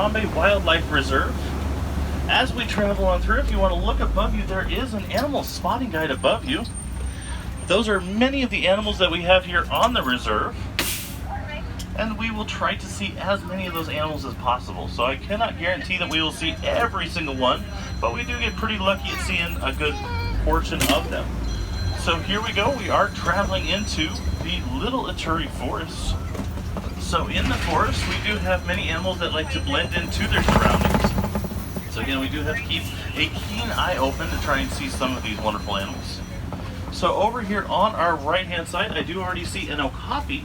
Harambe Wildlife Reserve. As we travel on through, if you want to look above you, there is an animal spotting guide above you. Those are many of the animals that we have here on the reserve, and we will try to see as many of those animals as possible. So I cannot guarantee that we will see every single one, but we do get pretty lucky at seeing a good portion of them. So here we go, we are traveling into the Little Ituri Forest. So in the forest, we do have many animals that like to blend into their surroundings. So again, we do have to keep a keen eye open to try and see some of these wonderful animals. So over here on our right hand side, I do already see an okapi.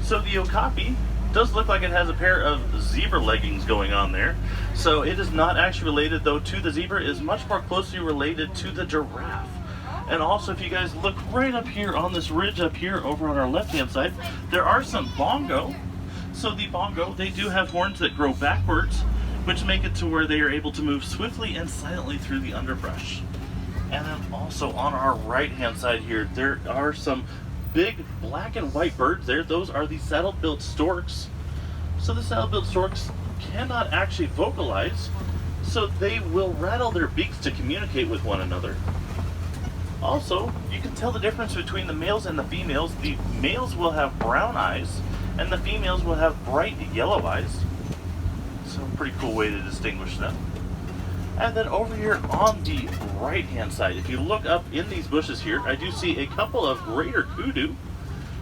So the okapi does look like it has a pair of zebra leggings going on there. So it is not actually related though to the zebra, it is much more closely related to the giraffe. And also, if you guys look right up here on this ridge up here over on our left hand side, there are some bongo. So the bongo, they do have horns that grow backwards, which make it to where they are able to move swiftly and silently through the underbrush. And then also on our right hand side here, there are some big black and white birds there. Those are the saddle-billed storks. So the saddle-billed storks cannot actually vocalize, so they will rattle their beaks to communicate with one another. Also, you can tell the difference between the males and the females. The males will have brown eyes, and the females will have bright yellow eyes. So a pretty cool way to distinguish them. And then over here on the right hand side, if you look up in these bushes here, I do see a couple of greater kudu.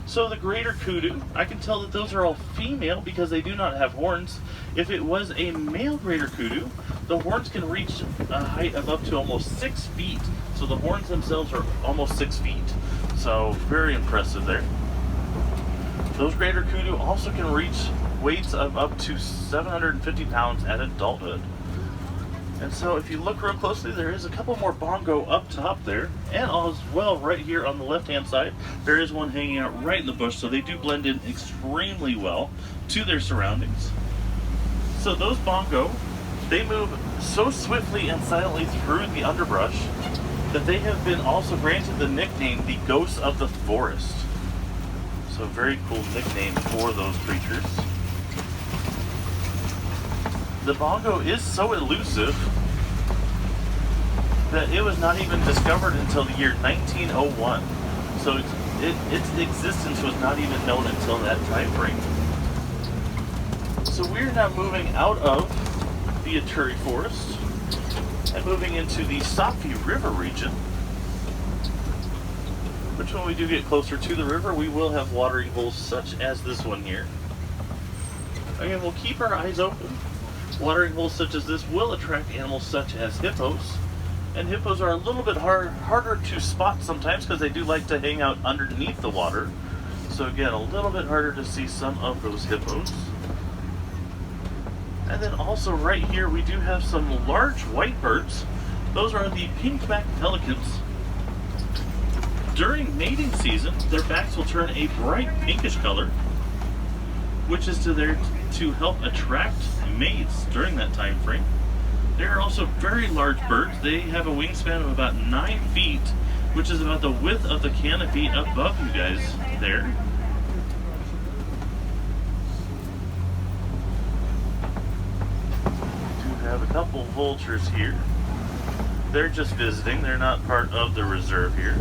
So the greater kudu, I can tell that those are all female because they do not have horns. If it was a male greater kudu, the horns can reach a height of up to almost 6 feet. So the horns themselves are almost 6 feet. So very impressive there. Those greater kudu also can reach weights of up to 750 pounds at adulthood. And so if you look real closely, there is a couple more bongo up top there, and as well right here on the left hand side, there is one hanging out right in the bush, so they do blend in extremely well to their surroundings. So those bongo, they move so swiftly and silently through the underbrush that they have been also granted the nickname the ghosts of the forest. So a very cool nickname for those creatures. The bongo is so elusive that it was not even discovered until the year 1901. So its existence was not even known until that time frame. So we're now moving out of the Ituri Forest and moving into the Safi River region, which when we do get closer to the river, we will have watering holes such as this one here. Again, we'll keep our eyes open. Watering holes such as this will attract animals such as hippos, and hippos are a little bit harder to spot sometimes because they do like to hang out underneath the water. So again, a little bit harder to see some of those hippos. And then also right here we do have some large white birds. Those are the pink-backed pelicans. During mating season, their backs will turn a bright pinkish color, which is to help attract mates during that time frame. They are also very large birds. They have a wingspan of about 9 feet, which is about the width of the canopy above you guys there. We do have a couple vultures here. They're just visiting. They're not part of the reserve here.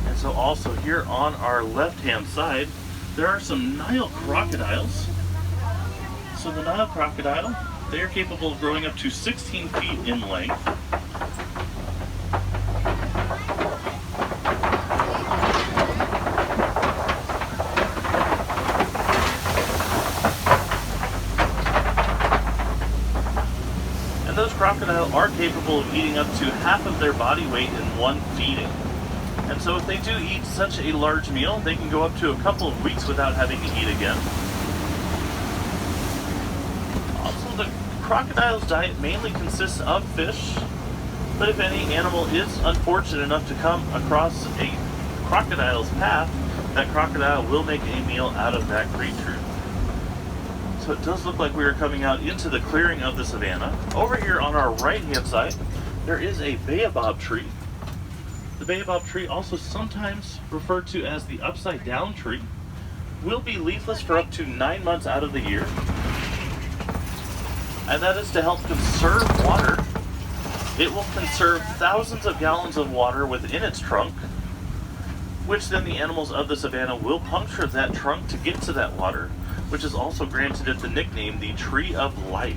And so also here on our left-hand side, there are some Nile crocodiles. So the Nile crocodile, they are capable of growing up to 16 feet in length. And those crocodiles are capable of eating up to half of their body weight in one feeding. And so if they do eat such a large meal, they can go up to a couple of weeks without having to eat again. Also, the crocodile's diet mainly consists of fish, but if any animal is unfortunate enough to come across a crocodile's path, that crocodile will make a meal out of that creature. So it does look like we are coming out into the clearing of the savanna. Over here on our right hand side, there is a baobab tree. The baobab tree, also sometimes referred to as the upside down tree. will be leafless for up to 9 months out of the year. And that is to help conserve water. It will conserve thousands of gallons of water within its trunk, which then the animals of the savanna will puncture that trunk to get to that water, which is also granted it the nickname the Tree of Life.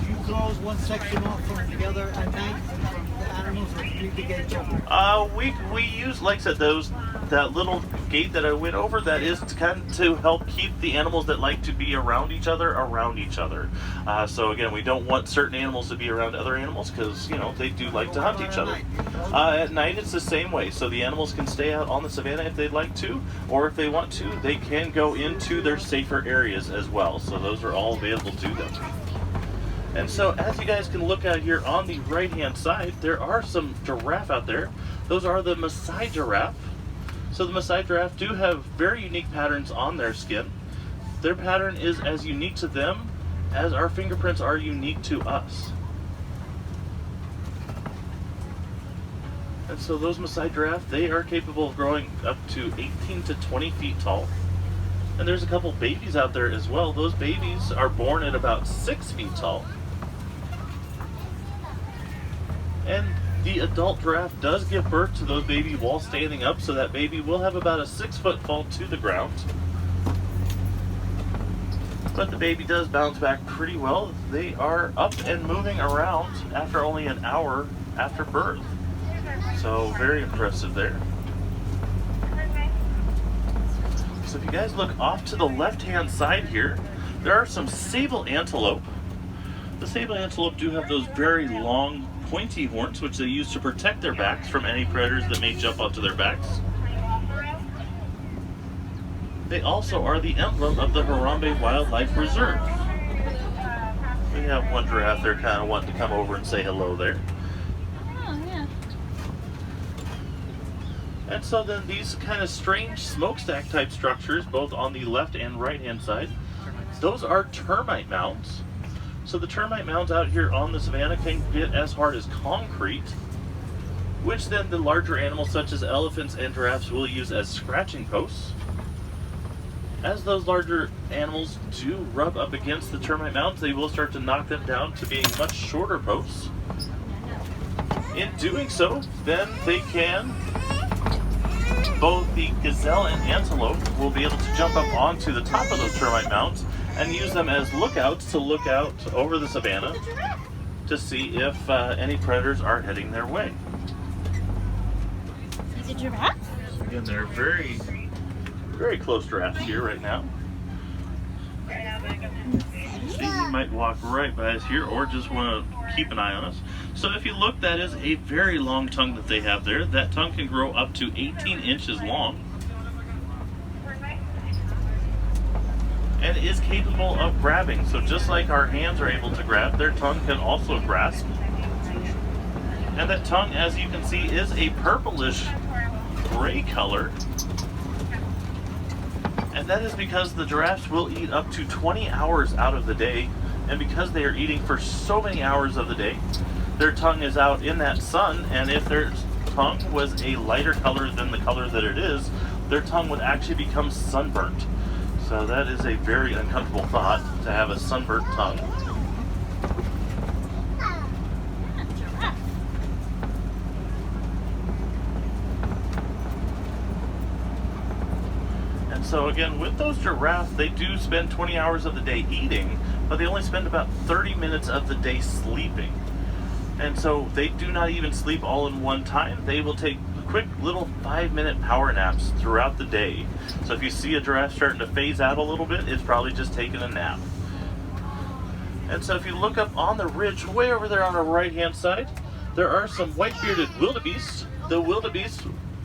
You close one section off from together at night, the animals will need to get each other. We use, like I said, that little gate that I went over, that is to help keep the animals that like to be around each other. So again, we don't want certain animals to be around other animals because, you know, they do like to hunt each other. At night it's the same way, so the animals can stay out on the savanna if they'd like to, or if they want to, they can go into their safer areas as well. So those are all available to them. And so as you guys can look out here on the right hand side, there are some giraffe out there. Those are the Maasai giraffe. So the Maasai giraffe do have very unique patterns on their skin. Their pattern is as unique to them as our fingerprints are unique to us. And so those Maasai giraffe, they are capable of growing up to 18 to 20 feet tall. And there's a couple babies out there as well. Those babies are born at about 6 feet tall. And the adult giraffe does give birth to those babies while standing up, so that baby will have about a 6-foot fall to the ground. But the baby does bounce back pretty well. They are up and moving around after only an hour after birth. So very impressive there. So if you guys look off to the left-hand side here, there are some sable antelope. The sable antelope do have those very long, pointy horns, which they use to protect their backs from any predators that may jump onto their backs. They also are the emblem of the Harambe Wildlife Reserve. We have one giraffe there kind of wanting to come over and say hello there. Oh, yeah. And so then these kind of strange smokestack type structures, both on the left and right hand side, those are termite mounds. So the termite mounds out here on the savanna can get as hard as concrete, which then the larger animals such as elephants and giraffes will use as scratching posts. As those larger animals do rub up against the termite mounds, they will start to knock them down to being much shorter posts. In doing so, then they can, both the gazelle and antelope will be able to jump up onto the top of those termite mounds and use them as lookouts to look out over the savanna to see if any predators are heading their way. Is it giraffe? Again, they're very, very close giraffes here right now. See, you might walk right by us here or just want to keep an eye on us. So if you look, that is a very long tongue that they have there. That tongue can grow up to 18 inches long. And is capable of grabbing. So just like our hands are able to grab, their tongue can also grasp. And that tongue, as you can see, is a purplish gray color. And that is because the giraffes will eat up to 20 hours out of the day. And because they are eating for so many hours of the day, their tongue is out in that sun. And if their tongue was a lighter color than the color that it is, their tongue would actually become sunburnt. So that is a very uncomfortable thought, to have a sunburnt tongue. And so again, with those giraffes, they do spend 20 hours of the day eating, but they only spend about 30 minutes of the day sleeping. And so they do not even sleep all in one time. They will take quick little 5-minute power naps throughout the day. So if you see a giraffe starting to phase out a little bit, it's probably just taking a nap. And so if you look up on the ridge way over there on the right hand side, there are some white-bearded wildebeest. The wildebeest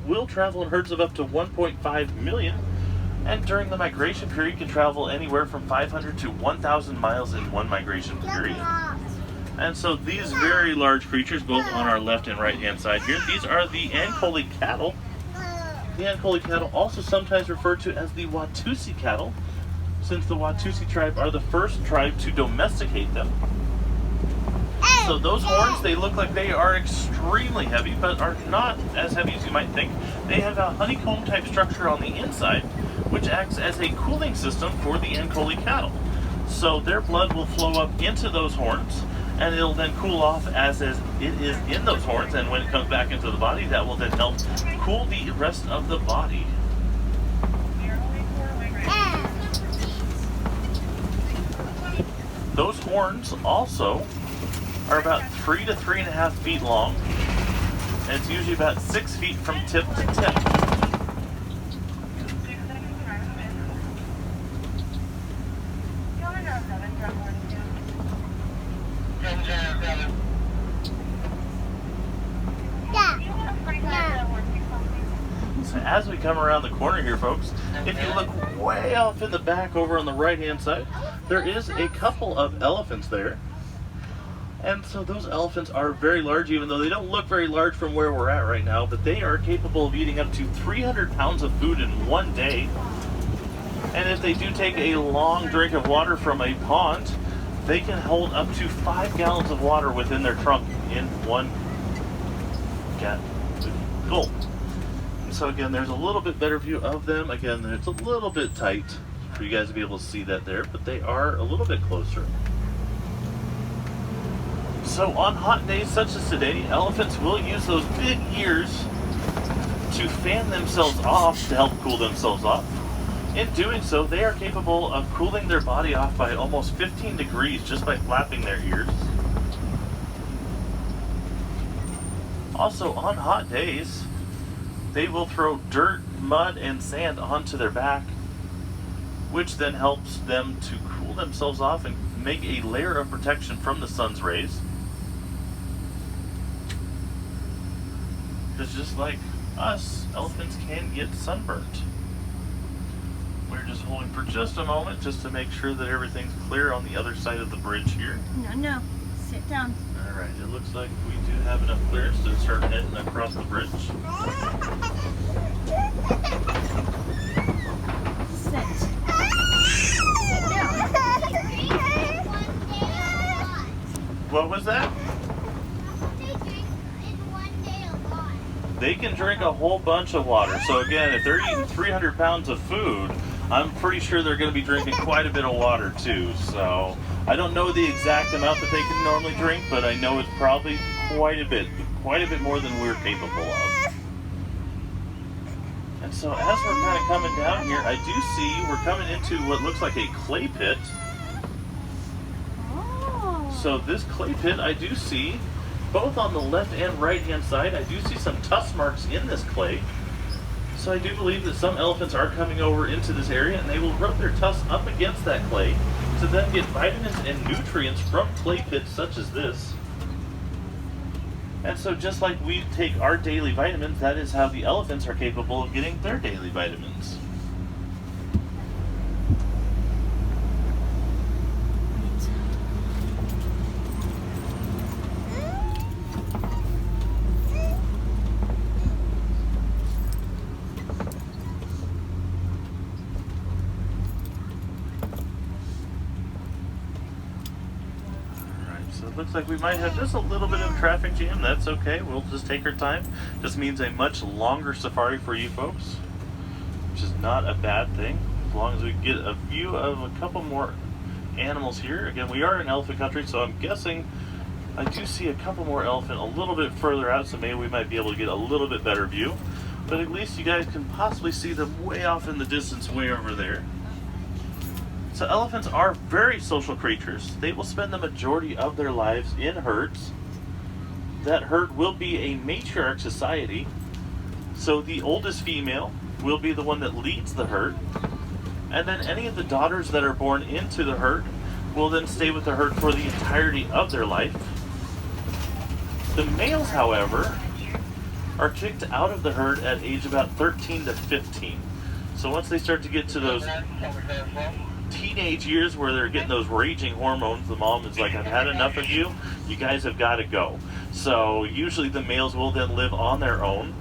will travel in herds of up to 1.5 million, and during the migration period can travel anywhere from 500 to 1,000 miles in one migration period. And so these very large creatures, both on our left and right hand side here, these are the Ankole cattle. The Ankole cattle, also sometimes referred to as the Watusi cattle, since the Watusi tribe are the first tribe to domesticate them. So those horns, they look like they are extremely heavy, but are not as heavy as you might think. They have a honeycomb type structure on the inside, which acts as a cooling system for the Ankole cattle. So their blood will flow up into those horns, and it'll then cool off as it is in those horns, and when it comes back into the body, that will then help cool the rest of the body. Those horns also are about 3 to 3.5 feet long, and it's usually about 6 feet from tip to tip. So as we come around the corner here, folks, if you look way off in the back over on the right hand side, there is a couple of elephants there. And so those elephants are very large, even though they don't look very large from where we're at right now, but they are capable of eating up to 300 pounds of food in one day. And if they do take a long drink of water from a pond, they can hold up to 5 gallons of water within their trunk in one gulp. So again, there's a little bit better view of them. Again, it's a little bit tight for you guys to be able to see that there, but they are a little bit closer. So on hot days such as today, elephants will use those big ears to fan themselves off to help cool themselves off. In doing so, they are capable of cooling their body off by almost 15 degrees just by flapping their ears. Also, on hot days, they will throw dirt, mud, and sand onto their back, which then helps them to cool themselves off and make a layer of protection from the sun's rays. Because just like us, elephants can get sunburnt. We're just holding for just a moment just to make sure that everything's clear on the other side of the bridge here. No. Sit down. Alright, it looks like we do have enough clearance to start heading across the bridge. Sit. Sit down. What was that? They can drink a whole bunch of water. So again, if they're eating 300 pounds of food, I'm pretty sure they're going to be drinking quite a bit of water too. So I don't know the exact amount that they can normally drink, but I know it's probably quite a bit more than we're capable of. And so as we're kind of coming down here, I do see we're coming into what looks like a clay pit. Oh. So this clay pit, I do see both on the left and right hand side, I do see some tusk marks in this clay. So I do believe that some elephants are coming over into this area, and they will rub their tusks up against that clay to then get vitamins and nutrients from clay pits such as this. And so just like we take our daily vitamins, that is how the elephants are capable of getting their daily vitamins. Looks like we might have just a little bit of traffic jam. That's okay. We'll just take our time. Just means a much longer safari for you folks, which is not a bad thing. As long as we get a view of a couple more animals here. Again, we are in elephant country, so I'm guessing I do see a couple more elephant a little bit further out, so maybe we might be able to get a little bit better view. But at least you guys can possibly see them way off in the distance, way over there. So elephants are very social creatures. They will spend the majority of their lives in herds. That herd will be a matriarch society. So the oldest female will be the one that leads the herd. And then any of the daughters that are born into the herd will then stay with the herd for the entirety of their life. The males, however, are kicked out of the herd at age about 13 to 15. So once they start to get to those teenage years where they're getting those raging hormones, the mom is like, I've had enough of you, you guys have got to go. So usually the males will then live on their own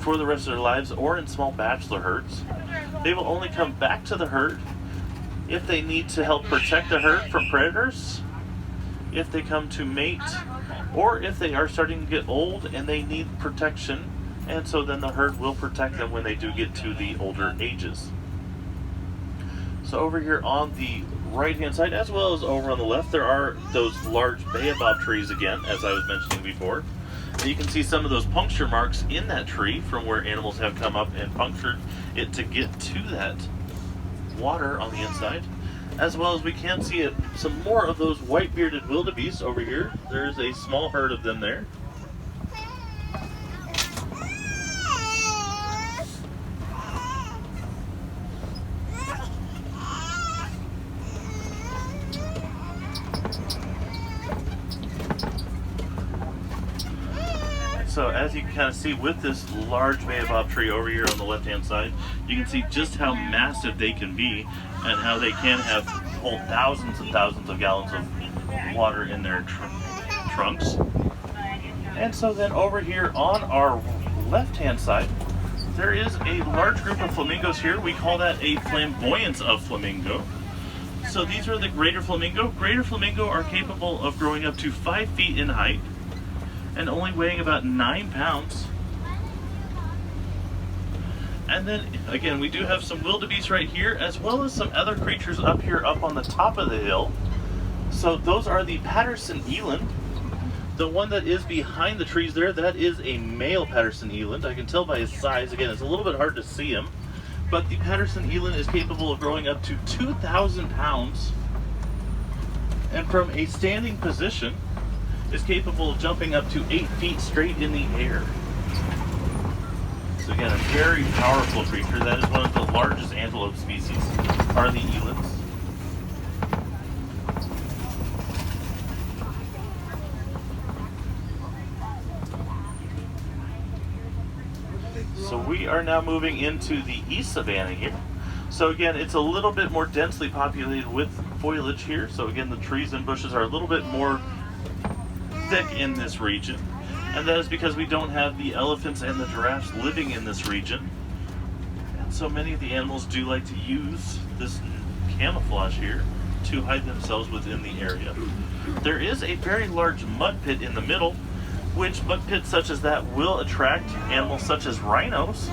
for the rest of their lives or in small bachelor herds. They will only come back to the herd if they need to help protect the herd from predators, if they come to mate, or if they are starting to get old and they need protection, and so then the herd will protect them when they do get to the older ages. So over here on the right hand side, as well as over on the left, there are those large baobab trees again, as I was mentioning before. And you can see some of those puncture marks in that tree from where animals have come up and punctured it to get to that water on the inside. As well as we can see some more of those white-bearded wildebeest over here. There's a small herd of them there. So as you can kind of see with this large baobab tree over here on the left-hand side, you can see just how massive they can be and how they can hold thousands and thousands of gallons of water in their trunks. And so then over here on our left-hand side, there is a large group of flamingos here. We call that a flamboyance of flamingo. So these are the greater flamingo. Greater flamingo are capable of growing up to 5 feet in height and only weighing about 9 pounds. And then again, we do have some wildebeest right here, as well as some other creatures up here up on the top of the hill. So those are the Patterson eland. The one that is behind the trees there, that is a male Patterson eland. I can tell by his size. Again, it's a little bit hard to see him, but the Patterson eland is capable of growing up to 2,000 pounds, and from a standing position is capable of jumping up to 8 feet straight in the air. So again, a very powerful creature. That is one of the largest antelope species, are the elands. So we are now moving into the East Savannah here. So again, it's a little bit more densely populated with foliage here. So again, the trees and bushes are a little bit more thick in this region, and that is because we don't have the elephants and the giraffes living in this region, and so many of the animals do like to use this camouflage here to hide themselves within the area. There is a very large mud pit in the middle, which mud pits such as that will attract animals such as rhinos,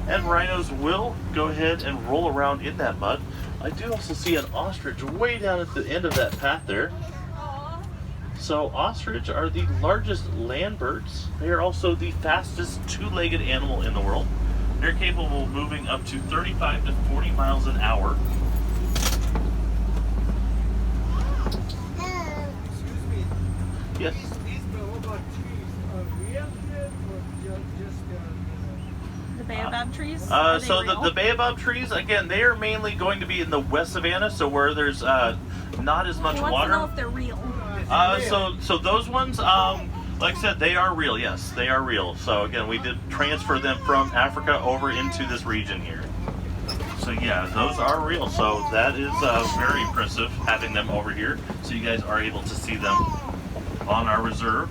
and rhinos will go ahead and roll around in that mud. I do also see an ostrich way down at the end of that path there. So ostrich are the largest land birds. They are also the fastest two-legged animal in the world. They're capable of moving up to 35 to 40 miles an hour. Excuse me. Yes. These baobab trees are real here or just The baobab trees? Are they So real? the baobab trees, again, they are mainly going to be in the West Savannah, so where there's not as much He wants water. to know if they're real. So those ones, like I said, they are real. Yes, they are real. So again, we did transfer them from Africa over into this region here. So yeah, those are real. So that is very impressive having them over here. So you guys are able to see them on our reserve.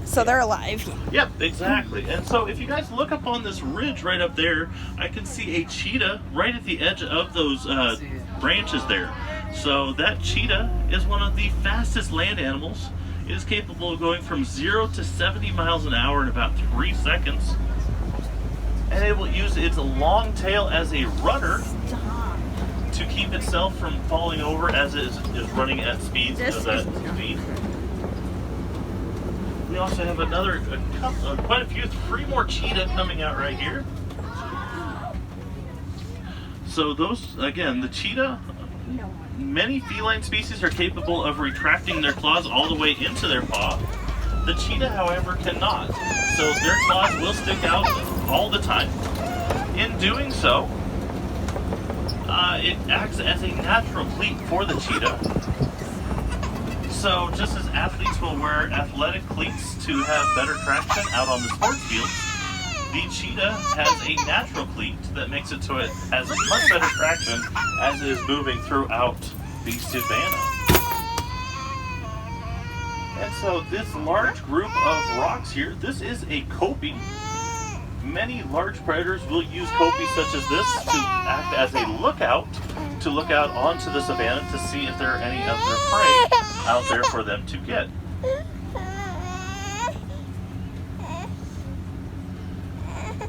So they're alive. Yep, exactly. And so if you guys look up on this ridge right up there, I can see a cheetah right at the edge of those branches there. So that cheetah is one of the fastest land animals. It is capable of going from 0 to 70 miles an hour in about 3 seconds. And it will use its long tail as a rudder to keep itself from falling over as it is running at speeds of that speed. We also have quite a few, 3 more cheetah coming out right here. So those, again, the cheetah, many feline species are capable of retracting their claws all the way into their paw. The cheetah, however, cannot. So their claws will stick out all the time. In doing so, it acts as a natural cleat for the cheetah. So just as athletes will wear athletic cleats to have better traction out on the sports fields, the cheetah has a natural cleat that makes it so it has much better traction as it is moving throughout the savannah. And so this large group of rocks here, this is a coping. Many large predators will use kopi such as this to act as a lookout, to look out onto the savanna to see if there are any of their prey out there for them to get.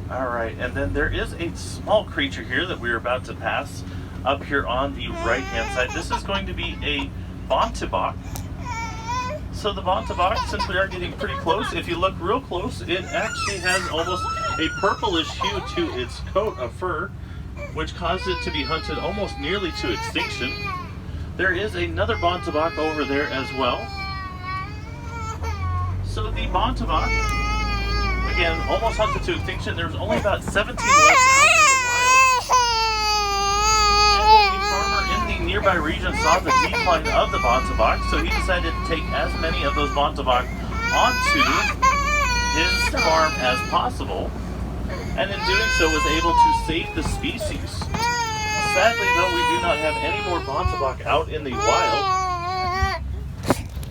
Alright, and then there is a small creature here that we're about to pass up here on the right hand side. This is going to be a bontebok. So the bontebok, since we are getting pretty close, if you look real close, it actually has almost a purplish hue to its coat of fur, which caused it to be hunted almost nearly to extinction. There is another bontebok over there as well. So the bontebok, again, almost hunted to extinction. There's only about 17 left out in the wild. And the farmer in the nearby region saw the decline of the bontebok, so he decided to take as many of those bontebok onto his farm as possible, and in doing so was able to save the species. Sadly, though, we do not have any more bontebok out in the wild.